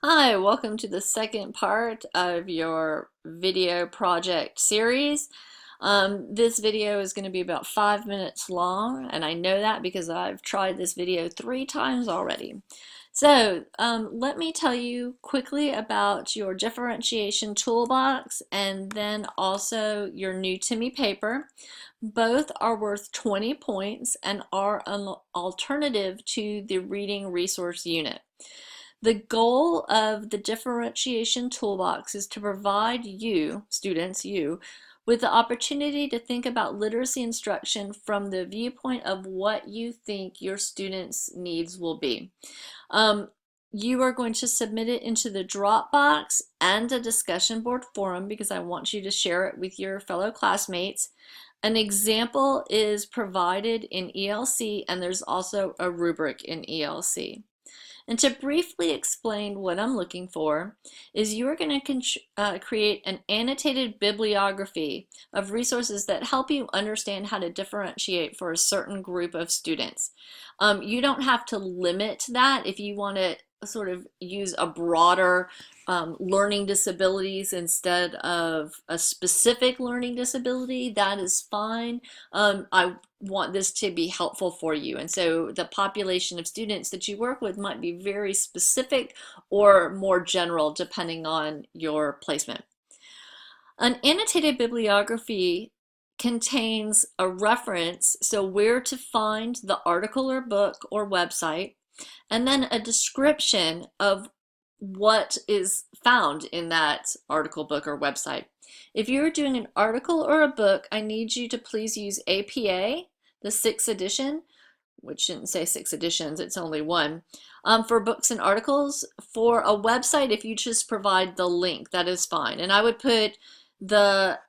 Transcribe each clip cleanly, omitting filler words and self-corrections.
Hi, welcome to the second part of your video project series. This video is going to be about 5 minutes long, and I know that because I've tried this video 3 times already. So let me tell you quickly about your differentiation toolbox and then also your new to me paper. Both are worth 20 points and are an alternative to the reading resource unit. The goal of the differentiation toolbox is to provide you, students, with the opportunity to think about literacy instruction from the viewpoint of what you think your students' needs will be. You are going to submit it into the Dropbox and a discussion board forum because I want you to share it with your fellow classmates. An example is provided in ELC, and there's also a rubric in ELC. And to briefly explain what I'm looking for is you are going to create an annotated bibliography of resources that help you understand how to differentiate for a certain group of students. You don't have to limit that if you want to sort of use a broader learning disabilities instead of a specific learning disability. That is fine. I want this to be helpful for you, and so the population of students that you work with might be very specific or more general depending on your placement. An annotated bibliography contains a reference, so where to find the article or book or website, and then a description of what is found in that article, book, or website. If you're doing an article or a book, I need you to please use APA, the 6th edition, which shouldn't say 6 editions, it's only one, for books and articles. For a website, if you just provide the link, that is fine. And I would put the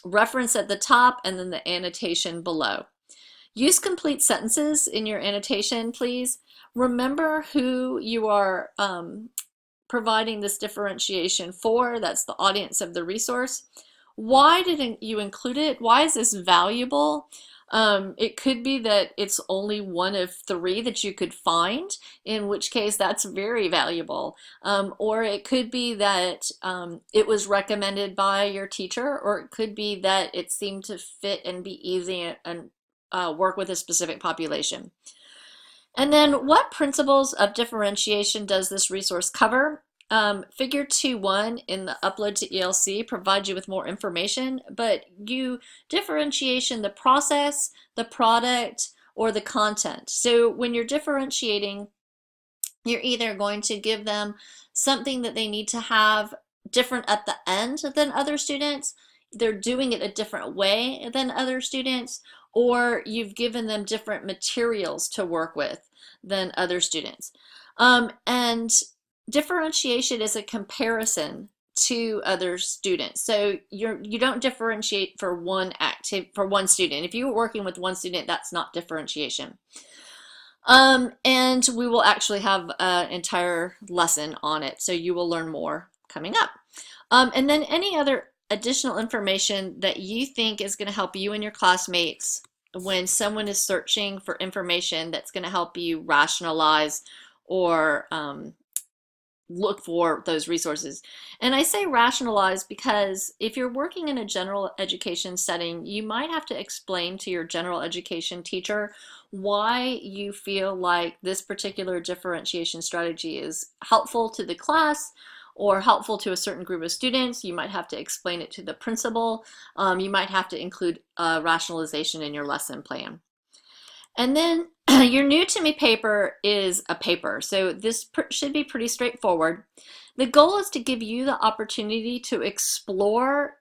reference at the top and then the annotation below. Use complete sentences in your annotation, please. Remember who you are providing this differentiation for. That's the audience of the resource. Why didn't you include it? Why is this valuable? It could be that it's only one of 3 that you could find, in which case that's very valuable. Or it could be that it was recommended by your teacher, or it could be that it seemed to fit and be easy and work with a specific population. And then what principles of differentiation does this resource cover? Figure 2.1 in the upload to ELC provides you with more information, but you differentiation the process, the product, or the content. So when you're differentiating, you're either going to give them something that they need to have different at the end than other students, they're doing it a different way than other students, or you've given them different materials to work with than other students. And differentiation is a comparison to other students. So you don't differentiate for one student. If you're working with one student, that's not differentiation. And we will actually have an entire lesson on it, so you will learn more coming up. And then any other additional information that you think is going to help you and your classmates when someone is searching for information that's going to help you rationalize or look for those resources. And I say rationalize because if you're working in a general education setting, you might have to explain to your general education teacher why you feel like this particular differentiation strategy is helpful to the class or helpful to a certain group of students. You might have to explain it to the principal. You might have to include rationalization in your lesson plan. And then your new to me paper is a paper, so this should be pretty straightforward. The goal is to give you the opportunity to explore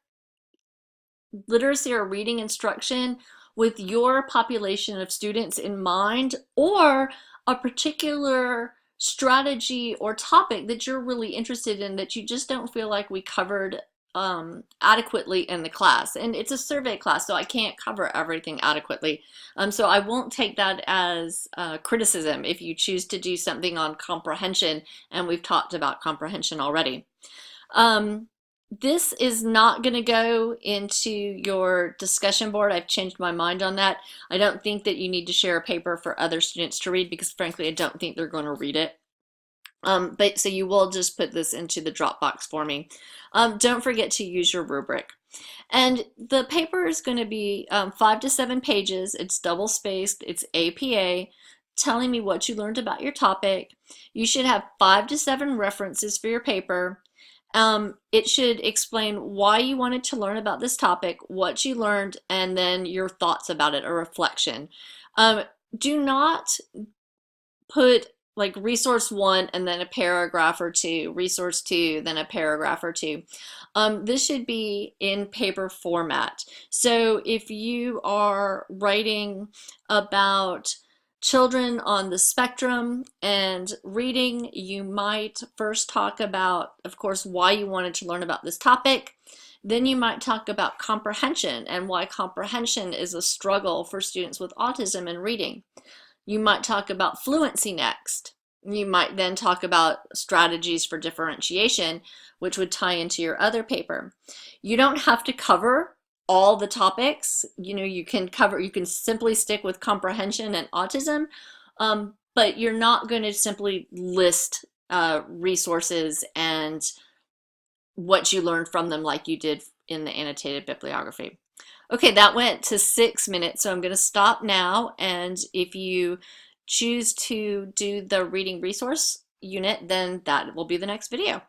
literacy or reading instruction with your population of students in mind, or a particular strategy or topic that you're really interested in that you just don't feel like we covered adequately in the class. And it's a survey class, so I can't cover everything adequately. So I won't take that as criticism if you choose to do something on comprehension, and we've talked about comprehension already. This is not going to go into your discussion board. I've changed my mind on that. I don't think that you need to share a paper for other students to read because frankly, I don't think they're going to read it. But so you will just put this into the Dropbox for me. Don't forget to use your rubric. And the paper is going to be 5 to 7 pages. It's double spaced. It's APA, telling me what you learned about your topic. You should have 5 to 7 references for your paper. It should explain why you wanted to learn about this topic, what you learned, and then your thoughts about it, a reflection. Do not put like resource 1 and then a paragraph or 2, resource 2, then a paragraph or 2. This should be in paper format. So if you are writing about children on the spectrum and reading, you might first talk about, of course, why you wanted to learn about this topic. Then you might talk about comprehension and why comprehension is a struggle for students with autism in reading. You might talk about fluency next. You might then talk about strategies for differentiation, which would tie into your other paper. You don't have to cover all the topics. You can simply stick with comprehension and autism, but you're not going to simply list resources and what you learned from them like you did in the annotated bibliography. Okay, that went to 6 minutes, so I'm going to stop now, and if you choose to do the reading resource unit, then that will be the next video.